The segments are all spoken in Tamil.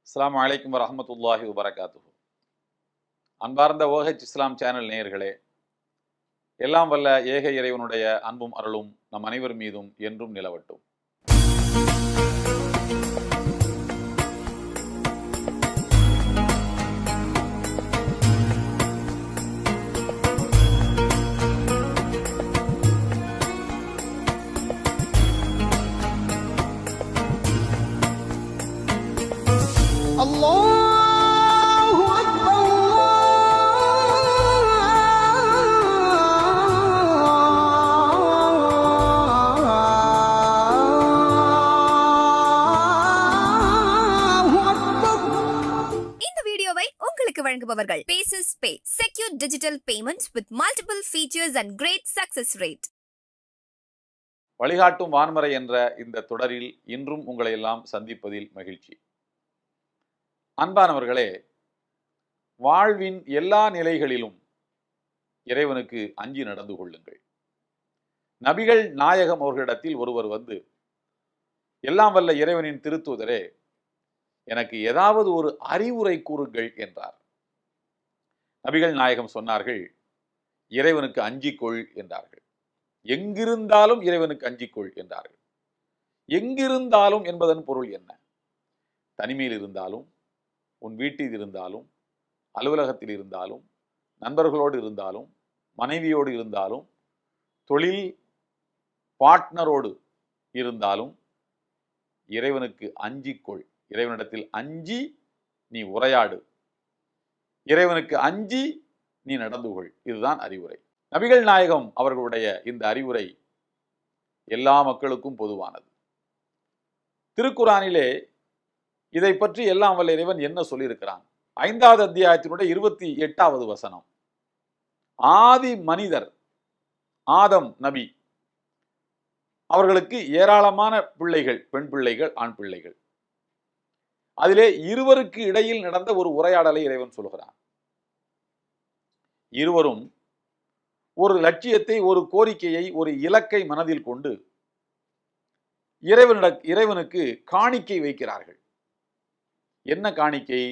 அஸ்ஸலாமு அலைக்கும் வரஹ்மத்துல்லாஹி வபரகாத்துஹு. அன்பார்ந்த OH இஸ்லாம் சேனல் நேயர்களே, எல்லாம் வல்ல ஏக இறைவனுடைய அன்பும் அருளும் நம் அனைவர் மீதும் என்றும் நிலவட்டும். அல்லாஹு அக்பர் அல்லாஹு அக்பர். இந்த வீடியோவை உங்களுக்கு வழங்குபவர்கள் பேசஸ் pay secure digital payments with multiple features and great success rate. வழிகாட்டும் வான்மறை என்ற இந்த தொடரில் இன்றும் உங்களை எல்லாம் சந்திப்பதில் மகிழ்ச்சி. அன்பானவர்களே, வாழ்வின் எல்லா நிலைகளிலும் இறைவனுக்கு அஞ்சி நடந்து கொள்ளுங்கள். நபிகள் நாயகம் அவர்களிடத்தில் ஒருவர் வந்து, எல்லாம் வல்ல இறைவனின் திருத்தூதரே, எனக்கு ஏதாவது ஒரு அறிவுரை கூறுங்கள் என்றார். நபிகள் நாயகம் சொன்னார்கள், இறைவனுக்கு அஞ்சிக்கொள் என்றார்கள். எங்கிருந்தாலும் இறைவனுக்கு அஞ்சிக்கொள் என்றார்கள். எங்கிருந்தாலும் என்பதன் பொருள் என்ன? தனிமையில் இருந்தாலும், உன் வீட்டில் இருந்தாலும், அலுவலகத்தில் இருந்தாலும், நண்பர்களோடு இருந்தாலும், மனைவியோடு இருந்தாலும், தொழில் பார்ட்னரோடு இருந்தாலும் இறைவனுக்கு அஞ்சிக்கொள். இறைவனிடத்தில் அஞ்சி நீ உரையாடு. இறைவனுக்கு அஞ்சி நீ நடந்து கொள். இதுதான் அறிவுரை. நபிகள் நாயகம் அவர்களுடைய இந்த அறிவுரை எல்லா மக்களுக்கும் பொதுவானது. திருக்குரானிலே இதை பற்றி எல்லாம் வல்ல இறைவன் என்ன சொல்லியிருக்கிறான்? 5வது அத்தியாயத்தினுடைய 28வது வசனம். ஆதி மனிதர் ஆதம் நபி அவர்களுக்கு ஏராளமான பிள்ளைகள், பெண் பிள்ளைகள், ஆண் பிள்ளைகள். அதிலே இருவருக்கு இடையில் நடந்த ஒரு உரையாடலை இறைவன் சொல்கிறான். இருவரும் ஒரு லட்சியத்தை, ஒரு கோரிக்கையை, ஒரு இலக்கை மனதில் கொண்டு இறைவனுக்கு காணிக்கை வைக்கிறார்கள். என்ன காணிக்கை?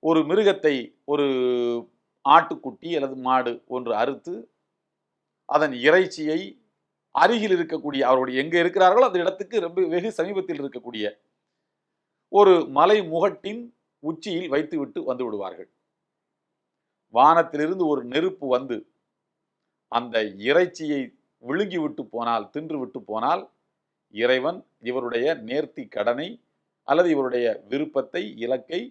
ஒரு மிருகத்தை, ஒரு ஆட்டுக்குட்டி அல்லது மாடு ஒன்று அறுத்து அதன் இறைச்சியை அருகில் இருக்கக்கூடிய, அவருடைய எங்க இருக்கிறார்களோ அந்த இடத்துக்கு ரொம்ப வெகு சமீபத்தில் இருக்கக்கூடிய ஒரு மலை முகட்டின் உச்சியில் வைத்துவிட்டு வந்து விடுவார்கள். வானத்திலிருந்து ஒரு நெருப்பு வந்து அந்த இறைச்சியை விழுங்கி விட்டு போனால், தின்று விட்டு போனால், இறைவன் இவருடைய நேர்த்தி கடனை அல்லது இவருடைய விருப்பத்தை, இலக்கை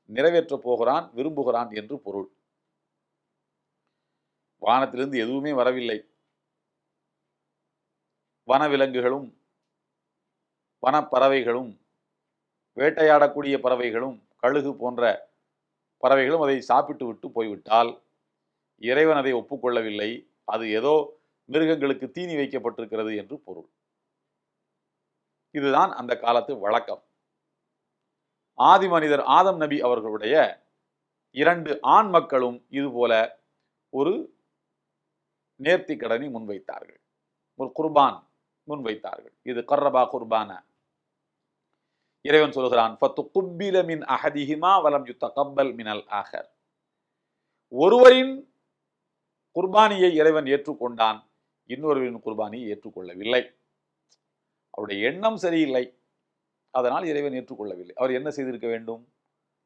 நிறைவேற்றப் போகிறான், விரும்புகிறான் என்று பொருள். வானத்திலிருந்து எதுவுமே வரவில்லை. வனவிலங்குகளும், வனப்பறவைகளும், வேட்டையாடக்கூடிய பறவைகளும், கழுகு போன்ற பறவைகளும் அதை சாப்பிட்டு விட்டு போய்விட்டால் இறைவன் அதை ஒப்புக்கொள்ளவில்லை, அது ஏதோ மிருகங்களுக்கு தீனி வைக்கப்பட்டிருக்கிறது என்று பொருள். இதுதான் அந்த காலத்து வழக்கம். ஆதி மனிதர் ஆதம் நபி அவர்களுடைய 2 ஆண் மக்களும் இதுபோல ஒரு நேர்த்தி கடனை முன்வைத்தார்கள், ஒரு குர்பான் முன்வைத்தார்கள். இது கர்ரபா குர்பான. இறைவன் சொல்கிறான், ஃபத்துகுப்பில மின் அஹதிஹிமா வலம் யுத்தகப்பல் மினல் ஆஹர். ஒருவரின் குர்பானியை இறைவன் ஏற்றுக்கொண்டான், இன்னொருவரின் குர்பானியை ஏற்றுக்கொள்ளவில்லை. அவருடைய எண்ணம் சரியில்லை, அதனால் இறைவன் ஏற்றுக்கொள்ளவில்லை. அவர் என்ன செய்திருக்க வேண்டும்?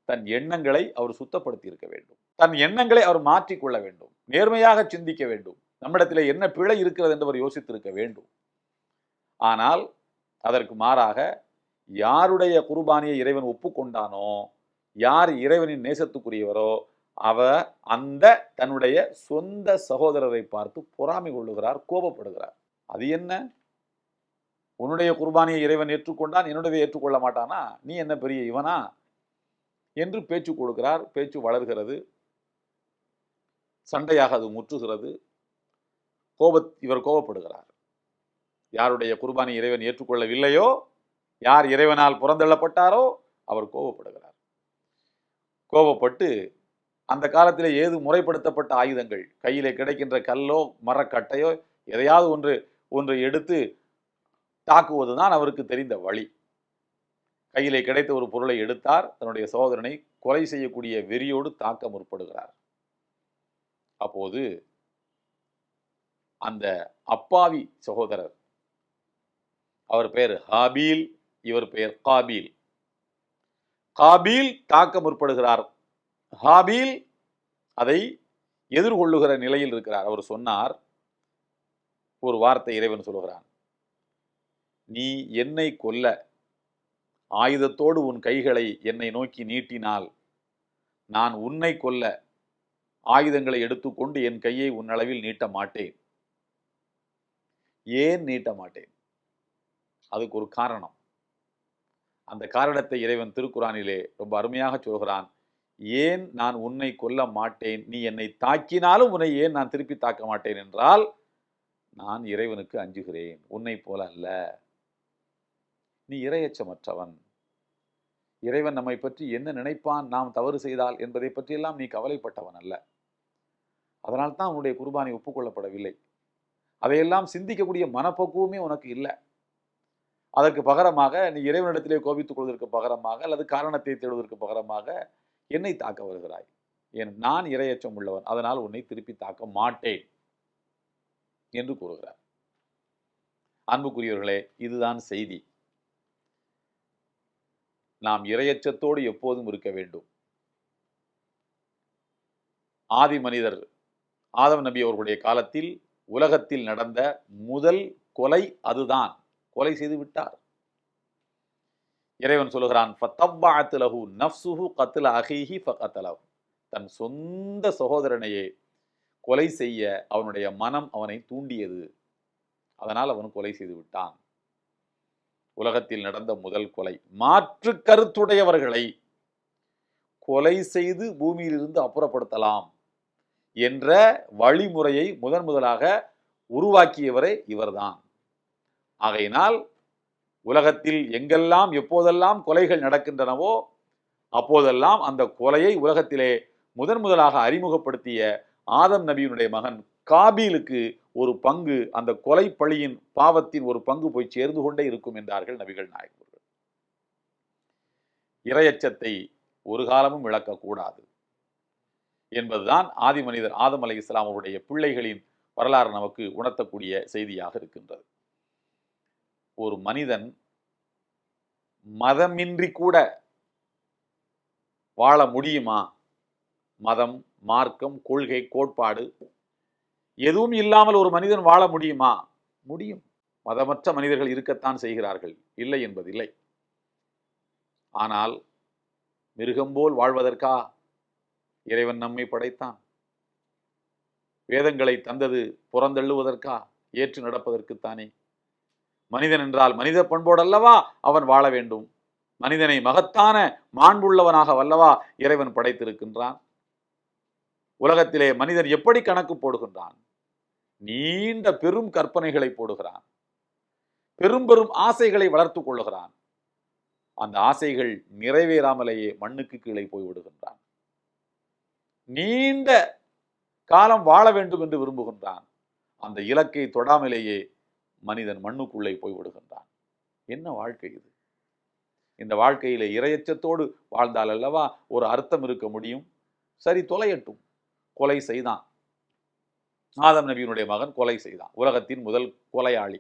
தன் எண்ணங்களை அவர் சுத்தப்படுத்தி இருக்க வேண்டும். தன் எண்ணங்களை அவர் மாற்றிக்கொள்ள வேண்டும். நேர்மையாக சிந்திக்க வேண்டும். நம்மிடத்தில் என்ன பிழை இருக்கிறது என்று அவர் யோசித்திருக்க வேண்டும். ஆனால் அதற்கு மாறாக யாருடைய குர்பானியை இறைவன் ஒப்புக்கொண்டானோ, யார் இறைவனின் நேசத்துக்குரியவரோ, அவர் அந்த தன்னுடைய சொந்த சகோதரரை பார்த்து பொறாமை கொள்ளுகிறார், கோபப்படுகிறார். அது என்ன? உன்னுடைய குர்பானியை இறைவன் ஏற்றுக்கொண்டான், என்னுடைய ஏற்றுக்கொள்ள மாட்டானா? நீ என்ன பெரிய இவனா என்று பேச்சு கொடுக்கிறார். பேச்சு வளர்கிறது, சண்டையாக அது முற்றுகிறது. இவர் கோபப்படுகிறார். யாருடைய குர்பானி இறைவன் ஏற்றுக்கொள்ளவில்லையோ, யார் இறைவனால் புறந்தள்ளப்பட்டாரோ அவர் கோபப்படுகிறார். கோபப்பட்டு அந்த காலத்திலே ஏது முறைப்படுத்தப்பட்ட ஆயுதங்கள், கையிலே கிடைக்கின்ற கல்லோ மரக்கட்டையோ எதையாவது ஒன்று எடுத்து தாக்குவதுதான் அவருக்கு தெரிந்த வழி. கையிலே கிடைத்த ஒரு பொருளை எடுத்தார். தன்னுடைய சகோதரனை கொலை செய்யக்கூடிய வெறியோடு தாக்க முற்படுகிறார். அப்போது அந்த அப்பாவி சகோதரர், அவர் பெயர் ஹாபீல், இவர் பெயர் காபீல். காபீல் தாக்க முற்படுகிறார். ஹாபீல் அதை எதிர்கொள்ளுகிற நிலையில் இருக்கிறார். அவர் சொன்னார், ஒரு வார்த்தை இறைவன் சொல்லுகிறான், நீ என்னை கொல்ல ஆயுதத்தோடு உன் கைகளை என்னை நோக்கி நீட்டினால் நான் உன்னை கொல்ல ஆயுதங்களை எடுத்துக்கொண்டு என் கையை உன் அளவில் நீட்ட மாட்டேன். ஏன் நீட்ட மாட்டேன்? அதுக்கு ஒரு காரணம். அந்த காரணத்தை இறைவன் திருக்குரானிலே ரொம்ப அருமையாக சொல்கிறான். ஏன் நான் உன்னை கொல்ல மாட்டேன், நீ என்னை தாக்கினாலும் உன்னை ஏன் நான் திருப்பி தாக்க மாட்டேன் என்றால், நான் இறைவனுக்கு அஞ்சுகிறேன், உன்னை போல அல்ல. நீ இறையச்சமற்றவன். இறைவன் நம்மை பற்றி என்ன நினைப்பான் நாம் தவறு செய்தால் என்பதை பற்றியெல்லாம் நீ கவலைப்பட்டவன் அல்ல. அதனால் தான் உன்னுடைய குர்பானி ஒப்புக்கொள்ளப்படவில்லை. அதையெல்லாம் சிந்திக்கக்கூடிய மனப்பக்குவமே உனக்கு இல்லை. அதற்கு பகரமாக நீ இறைவனிடத்திலே கோபித்துக் கொள்வதற்கு பகரமாக அல்லது காரணத்தை தேடுவதற்கு பகரமாக என்னை தாக்க வருகிறாய். ஏன்? நான் இறையச்சம் உள்ளவன், அதனால் உன்னை திருப்பி தாக்க மாட்டேன் என்று கூறுகிறார். அன்புக்குரியவர்களே, இதுதான் செய்தி. நாம் இறையச்சத்தோடு எப்போதும் இருக்க வேண்டும். ஆதி மனிதர் ஆதம் நபி அவர்களுடைய காலத்தில் உலகத்தில் நடந்த முதல் கொலை அதுதான். கொலை செய்து விட்டார். இறைவன் சொல்லுகிறான், ஃபத்தப்பஅத் லஹு நஃப்ஸுஹு கத்ல அஹீஹி ஃபகதலஹு. தன் சொந்த சகோதரனையே கொலை செய்ய அவனுடைய மனம் அவனை தூண்டியது. அதனால் அவன் கொலை செய்து விட்டான். உலகத்தில் நடந்த முதல் கொலை. மாற்று கருத்துடையவர்களை கொலை செய்து பூமியிலிருந்து அப்புறப்படுத்தலாம் என்ற வழிமுறையை முதலாக உருவாக்கியவரே இவர்தான். ஆகையினால் உலகத்தில் எங்கெல்லாம் எப்போதெல்லாம் கொலைகள் நடக்கின்றனவோ அப்போதெல்லாம் அந்த கொலையை உலகத்திலே முதலாக அறிமுகப்படுத்திய ஆதம் நபியினுடைய மகன் காபீலுக்கு ஒரு பங்கு, அந்த கொலை பழியின் பாவத்தின் ஒரு பங்கு போய் சேர்ந்து கொண்டே இருக்கும் என்றார்கள் நபிகள் நாயகர்கள். இறையச்சத்தை ஒரு காலமும் இழக்கக்கூடாது என்பதுதான் ஆதி மனிதர் ஆதம் அலைஹிஸ்ஸலாம் அவருடைய பிள்ளைகளின் வரலாறு நமக்கு உணர்த்தக்கூடிய செய்தியாக இருக்கின்றது. ஒரு மனிதன் மதமின்றி கூட வாழ முடியுமா? மதம், மார்க்கம், கொள்கை, கோட்பாடு எதுவும் இல்லாமல் ஒரு மனிதன் வாழ முடியுமா? முடியும். மதமற்ற மனிதர்கள் இருக்கத்தான் செய்கிறார்கள், இல்லை என்பதில்லை. ஆனால் மிருகம் போல் வாழ்வதற்கா இறைவன் நம்மை படைத்தான்? வேதங்களை தந்தது புறந்தள்ளுவதற்கா? ஏற்று நடப்பதற்குத்தானே. மனிதன் என்றால் மனித பண்போடு அல்லவா அவன் வாழ வேண்டும். மனிதனை மகத்தான மாண்புள்ளவனாக வல்லவா இறைவன் படைத்திருக்கின்றான். உலகத்திலே மனிதன் எப்படி கணக்கு போடுகின்றான்? நீண்ட பெரும் கற்பனைகளை போடுகிறான், பெரும் பெரும் ஆசைகளை வளர்த்து கொள்ளுகிறான். அந்த ஆசைகள் நிறைவேறாமலேயே மண்ணுக்கு கீழே போய்விடுகின்றான். நீண்ட காலம் வாழ வேண்டும் என்று விரும்புகின்றான். அந்த இலக்கை தொடாமலேயே மனிதன் மண்ணுக்குள்ளே போய்விடுகின்றான். என்ன வாழ்க்கை இது? இந்த வாழ்க்கையிலே இறையச்சத்தோடு வாழ்ந்தால் அல்லவா ஒரு அர்த்தம் இருக்க முடியும். சரி, தொலையட்டும். கொலை செய்தான். ஆதம் நபியினுடைய மகன் கொலை செய்தான். உலகத்தின் முதல் கொலையாளி.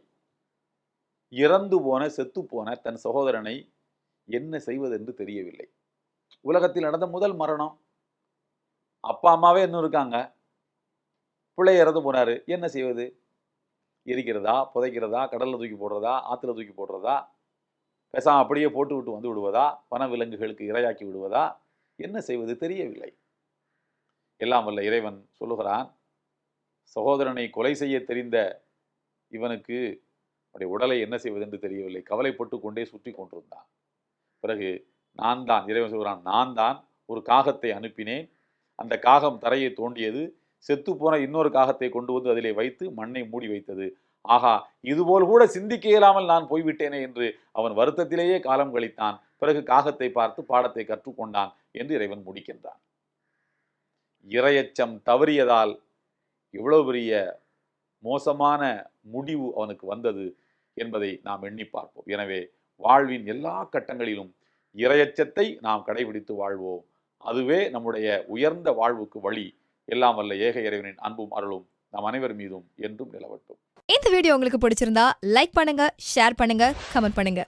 இறந்து போன, செத்து போன தன் சகோதரனை என்ன செய்வதென்று தெரியவில்லை. உலகத்தில் நடந்த முதல் மரணம். அப்பா அம்மாவே இன்னும் இருக்காங்க, பிள்ளை இறந்து போனாரு, என்ன செய்வது? எரிக்கிறதா, புதைக்கிறதா, கடல்ல தூக்கி போடுறதா, ஆற்றுல தூக்கி போடுறதா, பேசாம அப்படியே போட்டு விட்டு வந்து விடுவதா, வனவிலங்குகளுக்கு இரையாக்கி விடுவதா, என்ன செய்வது தெரியவில்லை. எல்லாம் வல்ல இறைவன் சொல்லுகிறான், சகோதரனை கொலை செய்ய தெரிந்த இவனுக்கு அவருடைய உடலை என்ன செய்வது என்று தெரியவில்லை. கவலைப்பட்டு கொண்டே சுற்றி கொண்டிருந்தான். பிறகு நான் தான், இறைவன் சொல்கிறான், நான் தான் ஒரு காகத்தை அனுப்பினேன். அந்த காகம் தரையை தோண்டியது. செத்து போன இன்னொரு காகத்தை கொண்டு வந்து அதிலே வைத்து மண்ணை மூடி வைத்தது. ஆகா, இதுபோல் கூட சிந்திக்க இயலாமல் நான் போய்விட்டேனே என்று அவன் வருத்தத்திலேயே காலம் கழித்தான். பிறகு காகத்தை பார்த்து பாடத்தை கற்றுக்கொண்டான் என்று இறைவன் முடிக்கின்றான். இறையச்சம் தவறியதால் எவ்வளவு பெரிய மோசமான முடிவு அவனுக்கு வந்தது என்பதை நாம் எண்ணி பார்ப்போம். எனவே வாழ்வின் எல்லா கட்டங்களிலும் இறையச்சத்தை நாம் கடைபிடித்து வாழ்வோம். அதுவே நம்முடைய உயர்ந்த வாழ்வுக்கு வழி. எல்லாம் வல்ல ஏக இறைவனின் அன்பும் அருளும் நம் அனைவர் மீதும் என்றும் நிலவட்டும். இந்த வீடியோ உங்களுக்கு பிடிச்சிருந்தா லைக் பண்ணுங்க, ஷேர் பண்ணுங்க, கமெண்ட் பண்ணுங்க.